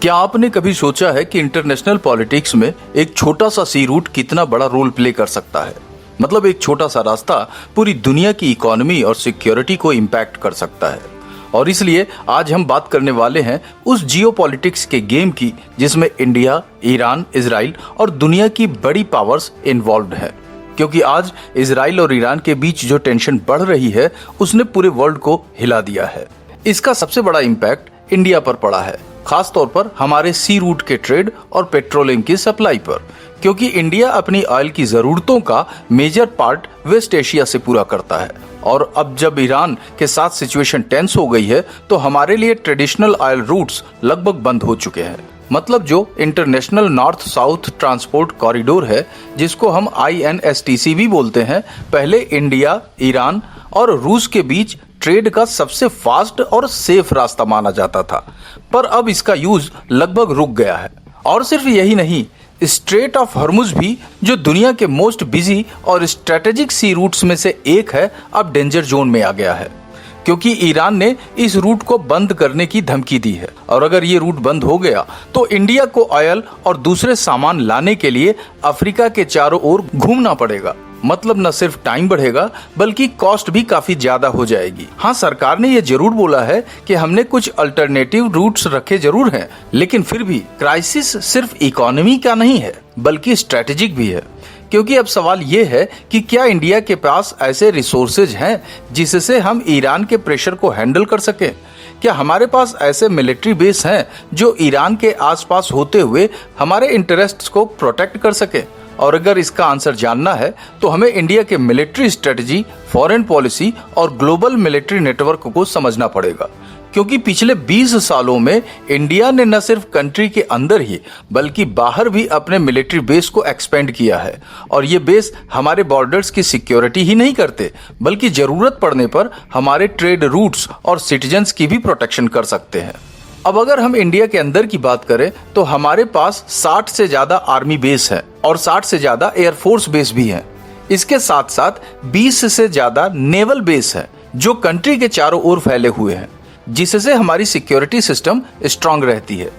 क्या आपने कभी सोचा है कि इंटरनेशनल पॉलिटिक्स में एक छोटा सा सी रूट कितना बड़ा रोल प्ले कर सकता है? मतलब एक छोटा सा रास्ता पूरी दुनिया की इकोनॉमी और सिक्योरिटी को इम्पैक्ट कर सकता है। और इसलिए आज हम बात करने वाले हैं उस जियोपॉलिटिक्स के गेम की जिसमें इंडिया, ईरान, इजराइल और दुनिया की बड़ी पावर्स इन्वॉल्व्ड हैं। क्योंकि आज इजराइल और ईरान के बीच जो टेंशन बढ़ रही है उसने पूरे वर्ल्ड को हिला दिया है। इसका सबसे बड़ा इम्पैक्ट इंडिया पर पड़ा है, खास तौर पर हमारे सी रूट के ट्रेड और पेट्रोलियम की सप्लाई पर, क्योंकि इंडिया अपनी ऑयल की जरूरतों का मेजर पार्ट वेस्ट एशिया से पूरा करता है। और अब जब ईरान के साथ सिचुएशन टेंस हो गई है तो हमारे लिए ट्रेडिशनल ऑयल रूट्स लगभग बंद हो चुके हैं। मतलब जो international north south transport corridor है, जिसको हम INSTC भी बोलते हैं, पहले इंडिया, ईरान और रूस के बीच ट्रेड का सबसे फास्ट और सेफ रास्ता माना जाता था, पर अब इसका यूज लगभग रुक गया है। और सिर्फ यही नहीं, स्ट्रेट ऑफ हॉर्मुज भी, जो दुनिया के मोस्ट बिजी और स्ट्रेटेजिक सी रूट्स में से एक है, अब डेंजर जोन में आ गया है, क्योंकि ईरान ने इस रूट को बंद करने की धमकी दी है। और अगर ये रूट बंद हो गया तो इंडिया को ऑयल और दूसरे सामान लाने के लिए अफ्रीका के चारों ओर घूमना पड़ेगा। मतलब न सिर्फ टाइम बढ़ेगा बल्कि कॉस्ट भी काफी ज्यादा हो जाएगी। हाँ, सरकार ने ये जरूर बोला है कि हमने कुछ अल्टरनेटिव रूट्स रखे जरूर हैं, लेकिन फिर भी क्राइसिस सिर्फ इकोनॉमी का नहीं है बल्कि स्ट्रेटेजिक भी है। क्योंकि अब सवाल ये है कि क्या इंडिया के पास ऐसे रिसोर्सेज हैं जिससे हम ईरान के प्रेशर को हैंडल कर सकें? क्या हमारे पास ऐसे मिलिट्री बेस हैं जो ईरान के आसपास होते हुए हमारे इंटरेस्ट्स को प्रोटेक्ट कर सके? और अगर इसका आंसर जानना है तो हमें इंडिया के मिलिट्री स्ट्रेटजी, फॉरेन पॉलिसी और ग्लोबल मिलिट्री नेटवर्क को समझना पड़ेगा। क्योंकि पिछले 20 सालों में इंडिया ने न सिर्फ कंट्री के अंदर ही बल्कि बाहर भी अपने मिलिट्री बेस को एक्सपेंड किया है। और ये बेस हमारे बॉर्डर्स की सिक्योरिटी ही नहीं करते बल्कि जरूरत पड़ने पर हमारे ट्रेड रूट्स और सिटीजन्स की भी प्रोटेक्शन कर सकते हैं। अब अगर हम इंडिया के अंदर की बात करें तो हमारे पास 60 से ज्यादा आर्मी बेस है और 60 से ज्यादा एयरफोर्स बेस भी हैं। इसके साथ साथ 20 से ज्यादा नेवल बेस है जो कंट्री के चारों ओर फैले हुए हैं, जिससे हमारी सिक्योरिटी सिस्टम स्ट्रांग रहती है।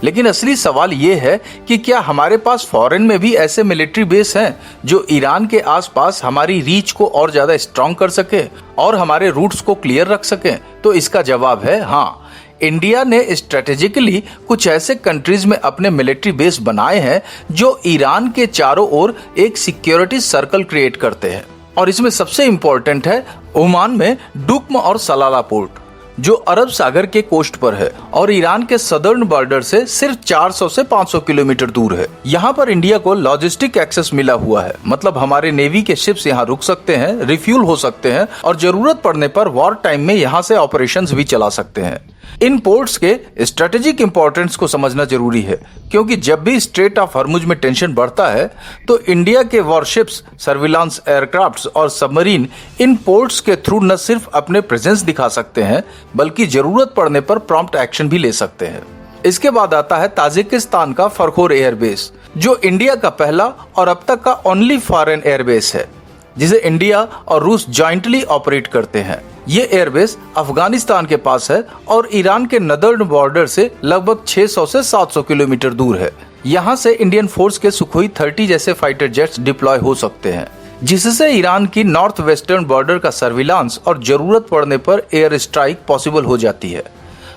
लेकिन असली सवाल ये है कि क्या हमारे पास फॉरेन में भी ऐसे मिलिट्री बेस हैं जो ईरान के आसपास हमारी रीच को और ज्यादा स्ट्रांग कर सके और हमारे रूट्स को क्लियर रख सके? तो इसका जवाब है हाँ। इंडिया ने स्ट्रेटेजिकली कुछ ऐसे कंट्रीज में अपने मिलिट्री बेस बनाए हैं जो ईरान के चारों ओर एक सिक्योरिटी सर्कल क्रिएट करते हैं। और इसमें सबसे इंपॉर्टेंट है ओमान में डुक्म और सलाला पोर्ट, जो अरब सागर के कोस्ट पर है और ईरान के सदर्न बॉर्डर से सिर्फ 400 से 500 किलोमीटर दूर है। यहाँ पर इंडिया को लॉजिस्टिक एक्सेस मिला हुआ है। मतलब हमारे नेवी के शिप्स यहाँ रुक सकते हैं, रिफ्यूल हो सकते हैं और जरूरत पड़ने पर वॉर टाइम में यहाँ से ऑपरेशंस भी चला सकते हैं। इन पोर्ट्स के स्ट्रेटेजिक इंपॉर्टेंस को समझना जरूरी है, क्योंकि जब भी स्ट्रेट ऑफ हॉर्मुज में टेंशन बढ़ता है तो इंडिया के वॉरशिप्स, सर्विलांस एयरक्राफ्ट्स और सबमरीन इन पोर्ट्स के थ्रू न सिर्फ अपने प्रेजेंस दिखा सकते हैं बल्कि जरूरत पड़ने पर प्रॉम्प्ट एक्शन भी ले सकते हैं। इसके बाद आता है ताजिकिस्तान का फरखोर एयरबेस, जो इंडिया का पहला और अब तक का ओनली फॉरेन एयरबेस है जिसे इंडिया और रूस जॉइंटली ऑपरेट करते हैं। ये एयरबेस अफगानिस्तान के पास है और ईरान के नदर्न बॉर्डर से लगभग 600 से 700 किलोमीटर दूर है। यहाँ से इंडियन फोर्स के सुखोई 30 जैसे फाइटर जेट्स डिप्लॉय हो सकते हैं, जिससे ईरान की नॉर्थ वेस्टर्न बॉर्डर का सर्विलांस और जरूरत पड़ने पर एयर स्ट्राइक पॉसिबल हो जाती है।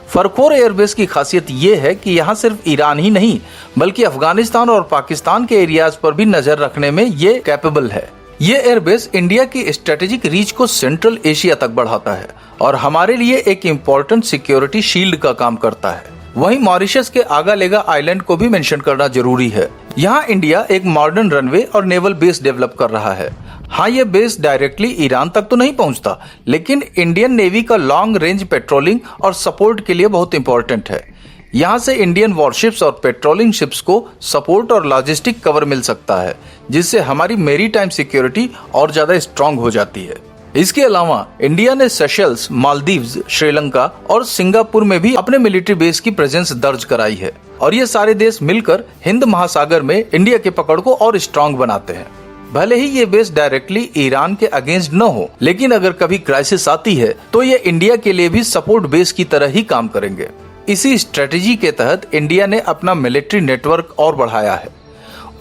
फरखोर एयरबेस की खासियत ये है कि यहाँ सिर्फ ईरान ही नहीं बल्कि अफगानिस्तान और पाकिस्तान के एरियाज पर भी नजर रखने में ये कैपेबल है। ये एयरबेस इंडिया की स्ट्रेटेजिक रीच को सेंट्रल एशिया तक बढ़ाता है और हमारे लिए एक इम्पोर्टेंट सिक्योरिटी शील्ड का काम करता है। वहीं मॉरिशस के आगालेगा आइलैंड को भी मेंशन करना जरूरी है। यहाँ इंडिया एक मॉडर्न रनवे और नेवल बेस डेवलप कर रहा है। हाँ, ये बेस डायरेक्टली ईरान तक तो नहीं पहुँचता, लेकिन इंडियन नेवी का लॉन्ग रेंज पेट्रोलिंग और सपोर्ट के लिए बहुत इंपॉर्टेंट है। यहाँ से इंडियन वॉरशिप्स और पेट्रोलिंग शिप्स को सपोर्ट और लॉजिस्टिक कवर मिल सकता है, जिससे हमारी मैरीटाइम सिक्योरिटी और ज्यादा स्ट्रांग हो जाती है। इसके अलावा इंडिया ने सेशल्स, मालदीव्स, श्रीलंका और सिंगापुर में भी अपने मिलिट्री बेस की प्रेजेंस दर्ज कराई है और ये सारे देश मिलकर हिंद महासागर में इंडिया के पकड़ को और स्ट्रांग बनाते हैं। भले ही ये बेस डायरेक्टली ईरान के अगेंस्ट न हो, लेकिन अगर कभी क्राइसिस आती है तो ये इंडिया के लिए भी सपोर्ट बेस की तरह ही काम करेंगे। इसी स्ट्रेटेजी के तहत इंडिया ने अपना मिलिट्री नेटवर्क और बढ़ाया है।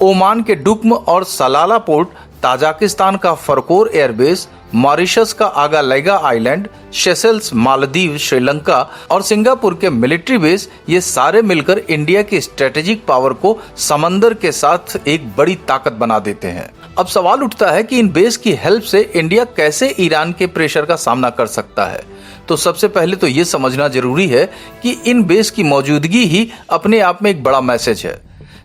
ओमान के डुक्म और सलाला पोर्ट, ताजिकिस्तान का फरकोर एयरबेस, मॉरिशस का आगालैगा आइलैंड, सेशेल्स, मालदीव, श्रीलंका और सिंगापुर के मिलिट्री बेस, ये सारे मिलकर इंडिया की स्ट्रेटेजिक पावर को समंदर के साथ एक बड़ी ताकत बना देते हैं। अब सवाल उठता है कि इन बेस की हेल्प से इंडिया कैसे ईरान के प्रेशर का सामना कर सकता है। तो सबसे पहले तो ये समझना जरूरी है कि इन बेस की मौजूदगी ही अपने आप में एक बड़ा मैसेज है।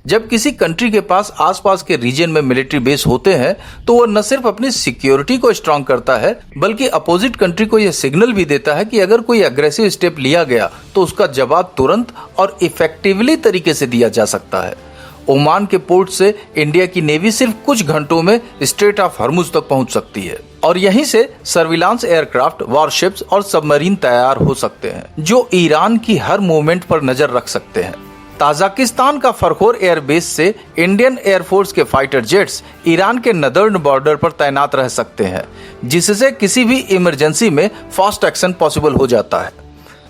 जब किसी कंट्री के पास आसपास के रीजन में मिलिट्री बेस होते हैं तो वो न सिर्फ अपनी सिक्योरिटी को स्ट्रांग करता है बल्कि अपोजिट कंट्री को यह सिग्नल भी देता है कि अगर कोई अग्रेसिव स्टेप लिया गया तो उसका जवाब तुरंत और इफेक्टिवली तरीके से दिया जा सकता है। ओमान के पोर्ट से इंडिया की नेवी सिर्फ कुछ घंटों में स्ट्रेट ऑफ हॉर्मुज तक पहुंच सकती है और यहीं से सर्विलांस एयरक्राफ्ट, वॉरशिप्स और सबमरीन तैयार हो सकते हैं जो ईरान की हर मूवमेंट पर नजर रख सकते हैं। ताजिकिस्तान का फरकोर एयरबेस से इंडियन एयरफोर्स के फाइटर जेट्स ईरान के नदर्न बॉर्डर पर तैनात रह सकते हैं, जिससे किसी भी इमरजेंसी में फास्ट एक्शन पॉसिबल हो जाता है।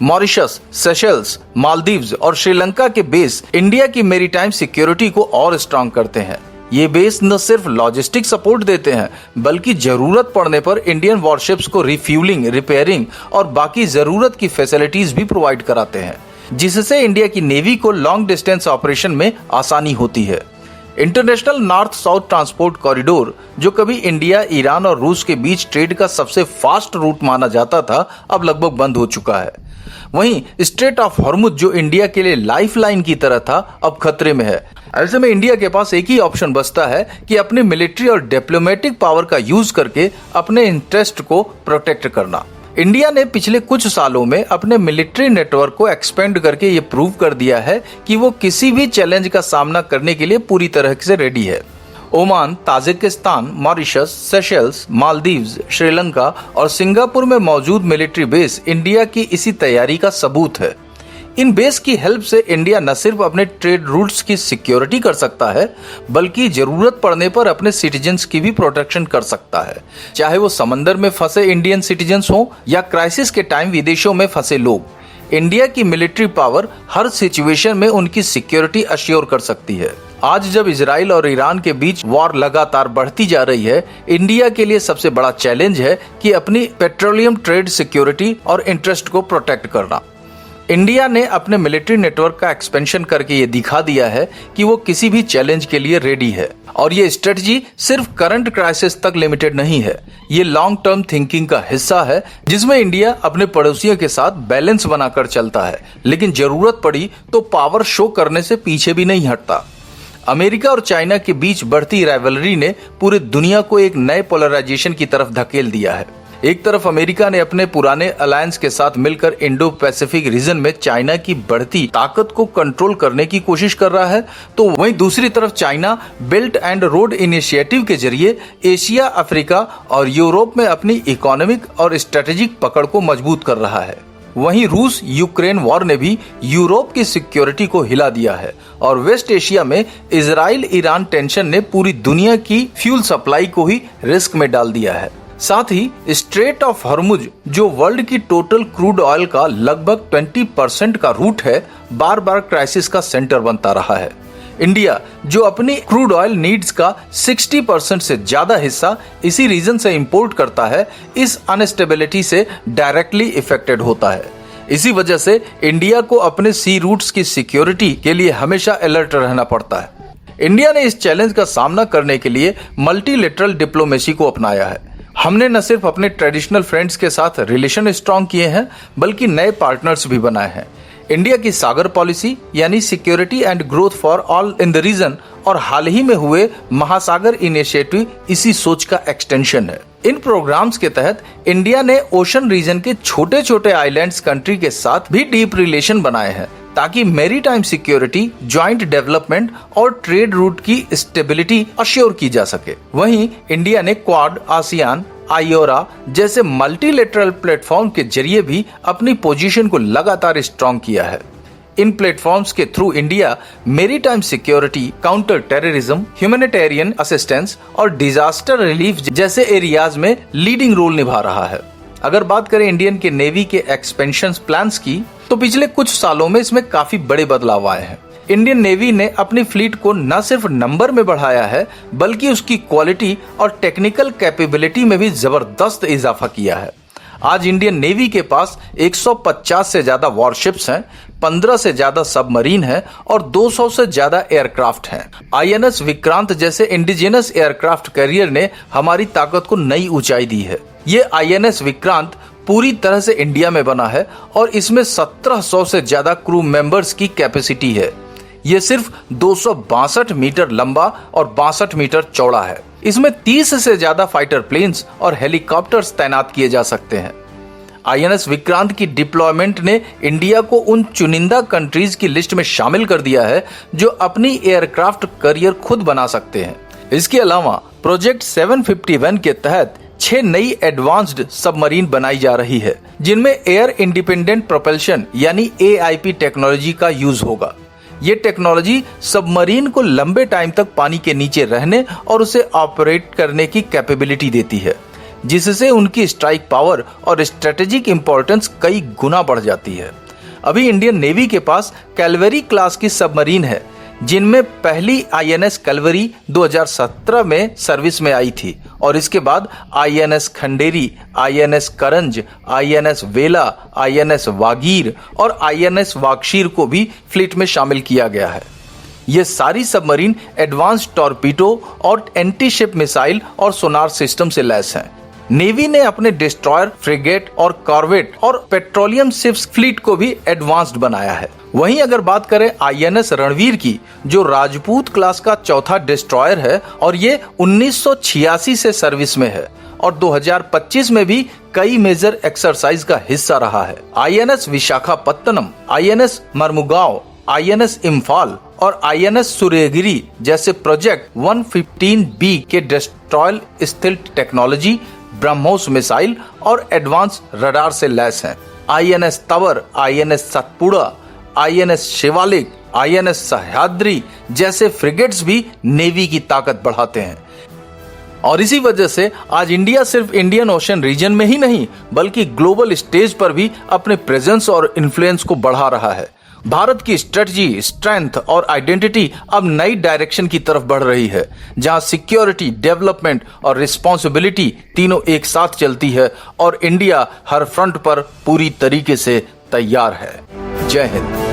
मॉरिशस, सेशेल्स, मालदीव्स और श्रीलंका के बेस इंडिया की मैरीटाइम सिक्योरिटी को और स्ट्रांग करते हैं। ये बेस न सिर्फ लॉजिस्टिक सपोर्ट देते हैं बल्कि जरूरत पड़ने पर इंडियन वॉरशिप्स को रिफ्यूलिंग, रिपेयरिंग और बाकी जरूरत की फैसिलिटीज भी प्रोवाइड कराते हैं, जिससे इंडिया की नेवी को लॉन्ग डिस्टेंस ऑपरेशन में आसानी होती है। International north south transport corridor, जो कभी इंडिया, ईरान और रूस के बीच ट्रेड का सबसे फास्ट रूट माना जाता था, अब लगभग बंद हो चुका है। वहीं स्ट्रेट ऑफ हॉर्मुज, जो इंडिया के लिए लाइफलाइन की तरह था, अब खतरे में है। ऐसे में इंडिया के पास एक ही ऑप्शन बचता है कि अपनी मिलिट्री और डिप्लोमेटिक पावर का यूज करके अपने इंटरेस्ट को प्रोटेक्ट करना। इंडिया ने पिछले कुछ सालों में अपने मिलिट्री नेटवर्क को एक्सपेंड करके ये प्रूव कर दिया है कि वो किसी भी चैलेंज का सामना करने के लिए पूरी तरह से रेडी है। Oman, Tajikistan, Mauritius, Seychelles, Maldives, Sri Lanka और सिंगापुर में मौजूद मिलिट्री बेस इंडिया की इसी तैयारी का सबूत है। इन बेस की हेल्प से इंडिया न सिर्फ अपने ट्रेड रूट्स की सिक्योरिटी कर सकता है बल्कि जरूरत पड़ने पर अपने सिटीजन्स की भी प्रोटेक्शन कर सकता है, चाहे वो समंदर में फंसे इंडियन सिटीजन्स हो या क्राइसिस के टाइम विदेशों में फंसे लोग। इंडिया की मिलिट्री पावर हर सिचुएशन में उनकी सिक्योरिटी अश्योर कर सकती है। आज जब इजराइल और ईरान के बीच वॉर लगातार बढ़ती जा रही है, इंडिया के लिए सबसे बड़ा चैलेंज है कि अपनी पेट्रोलियम ट्रेड सिक्योरिटी और इंटरेस्ट को प्रोटेक्ट करना। इंडिया ने अपने मिलिट्री नेटवर्क का एक्सपेंशन करके ये दिखा दिया है कि वो किसी भी चैलेंज के लिए रेडी है और ये स्ट्रेटजी सिर्फ करंट क्राइसिस तक लिमिटेड नहीं है। ये लॉन्ग टर्म थिंकिंग का हिस्सा है जिसमें इंडिया अपने पड़ोसियों के साथ बैलेंस बनाकर चलता है, लेकिन जरूरत पड़ी तो पावर शो करने से पीछे भी नहीं हटता। अमेरिका और चाइना के बीच बढ़ती राइवलरी ने पूरी दुनिया को एक नए पोलराइजेशन की तरफ धकेल दिया है। एक तरफ अमेरिका ने अपने पुराने अलायंस के साथ मिलकर इंडो पैसिफिक रीजन में चाइना की बढ़ती ताकत को कंट्रोल करने की कोशिश कर रहा है, तो वहीं दूसरी तरफ China belt and road initiative के जरिए एशिया, अफ्रीका और यूरोप में अपनी इकोनॉमिक और स्ट्रेटेजिक पकड़ को मजबूत कर रहा है। वहीं रूस यूक्रेन वॉर ने भी यूरोप की सिक्योरिटी को हिला दिया है और वेस्ट एशिया में इजराइल ईरान टेंशन ने पूरी दुनिया की फ्यूल सप्लाई को ही रिस्क में डाल दिया है। साथ ही स्ट्रेट ऑफ हॉर्मुज, जो वर्ल्ड की टोटल क्रूड ऑयल का लगभग 20% का रूट है, बार बार क्राइसिस का सेंटर बनता रहा है। इंडिया, जो अपनी क्रूड ऑयल नीड्स का 60% से ज्यादा हिस्सा इसी रीजन से इंपोर्ट करता है, इस अनस्टेबिलिटी से डायरेक्टली इफेक्टेड होता है। इसी वजह से इंडिया को अपने सी रूट्स की सिक्योरिटी के लिए हमेशा अलर्ट रहना पड़ता है। इंडिया ने इस चैलेंज का सामना करने के लिए मल्टीलेटरल डिप्लोमेसी को अपनाया है। हमने न सिर्फ अपने ट्रेडिशनल फ्रेंड्स के साथ रिलेशन स्ट्रॉन्ग किए हैं बल्कि नए पार्टनर्स भी बनाए हैं। इंडिया की सागर पॉलिसी यानी security and growth for all in the region और हाल ही में हुए महासागर इनिशिएटिव इसी सोच का एक्सटेंशन है। इन प्रोग्राम्स के तहत इंडिया ने ओशन रीजन के छोटे छोटे आइलैंड्स कंट्री के साथ भी डीप रिलेशन बनाए हैं ताकि मैरीटाइम सिक्योरिटी, ज्वाइंट डेवलपमेंट और ट्रेड रूट की स्टेबिलिटी अश्योर की जा सके। वहीं इंडिया ने क्वाड, आसियान, आयोरा जैसे मल्टीलेटरल प्लेटफॉर्म के जरिए भी अपनी पोजीशन को लगातार स्ट्रॉन्ग किया है। इन प्लेटफॉर्म्स के through India maritime security, counter terrorism, humanitarian assistance और डिजास्टर रिलीफ जैसे एरियाज में लीडिंग रोल निभा रहा है। अगर बात करें इंडियन के नेवी के एक्सपेंशन प्लान्स की, तो पिछले कुछ सालों में इसमें काफी बड़े बदलाव आए हैं। इंडियन नेवी ने अपनी फ्लीट को न सिर्फ नंबर में बढ़ाया है, बल्कि उसकी क्वालिटी और टेक्निकल कैपेबिलिटी में भी जबरदस्त इजाफा किया है। आज इंडियन नेवी के पास 150 से ज्यादा वॉरशिप्स हैं, 15 से ज्यादा सबमरीन हैं और 200 से ज्यादा एयरक्राफ्ट हैं। आईएनएस विक्रांत जैसे इंडिजिनस एयरक्राफ्ट कैरियर ने हमारी ताकत को नई ऊंचाई दी है। ये आईएनएस विक्रांत पूरी तरह से इंडिया में बना है और इसमें 1700 से ज्यादा क्रू मेंबर्स की कैपेसिटी है। ये सिर्फ 262 मीटर लंबा और 62 मीटर चौड़ा है। इसमें 30 से ज्यादा फाइटर प्लेन्स और हेलीकॉप्टर्स तैनात किए जा सकते हैं। आईएनएस विक्रांत की डिप्लॉयमेंट ने इंडिया को उन चुनिंदा कंट्रीज की लिस्ट में शामिल कर दिया है जो अपनी एयरक्राफ्ट करियर खुद बना सकते हैं। इसके अलावा प्रोजेक्ट 751 के तहत 6 नई एडवांस्ड सबमरीन बनाई जा रही है, जिनमें एयर इंडिपेंडेंट प्रोपल्शन यानी AIP टेक्नोलॉजी का यूज होगा। ये टेक्नोलॉजी सबमरीन को लंबे टाइम तक पानी के नीचे रहने और उसे ऑपरेट करने की कैपेबिलिटी देती है, जिससे उनकी स्ट्राइक पावर और स्ट्रेटेजिक इंपॉर्टेंस कई गुना बढ़ जाती है। अभी इंडियन नेवी के पास कैलवरी क्लास की सबमरीन है, जिनमें पहली आईएनएस कैलवरी 2017 में सर्विस में आई थी और इसके बाद आईएनएस खंडेरी, आईएनएस करंज, आईएनएस वेला, आईएनएस वागीर और आईएनएस वागशीर को भी फ्लीट में शामिल किया गया है। ये सारी सबमरीन एडवांस टॉर्पीडो और एंटी शिप मिसाइल और सोनार सिस्टम से लैस हैं। नेवी ने अपने डिस्ट्रॉयर, फ्रिगेट और कॉर्वेट और पेट्रोलियम शिप्स फ्लीट को भी एडवांस्ड बनाया है। वहीं अगर बात करें आईएनएस रणवीर की, जो राजपूत क्लास का चौथा डिस्ट्रॉयर है और ये 1986 से सर्विस में है और 2025 में भी कई मेजर एक्सरसाइज का हिस्सा रहा है। INS Visakhapatnam, INS Mormugao, INS Imphal और आईएनएस सूर्यगिरी जैसे प्रोजेक्ट 115B के destroyer stealth technology, BrahMos missile और एडवांस रडार से लैस हैं। INS Tabar, INS Satpura, INS Shivalik, INS Sahyadri जैसे फ्रिगेट्स भी नेवी की ताकत बढ़ाते हैं। और इसी वजह से आज इंडिया सिर्फ इंडियन ओशन रीजन में ही नहीं, बल्कि ग्लोबल स्टेज पर भी अपने प्रेजेंस और इन्फ्लुएंस को बढ़ा रहा है। भारत की स्ट्रेटजी, स्ट्रेंथ और आइडेंटिटी अब नई डायरेक्शन की तरफ बढ़ रही है, जहां सिक्योरिटी, डेवलपमेंट और रिस्पॉन्सिबिलिटी तीनों एक साथ चलती है और इंडिया हर फ्रंट पर पूरी तरीके से तैयार है। जय हिंद।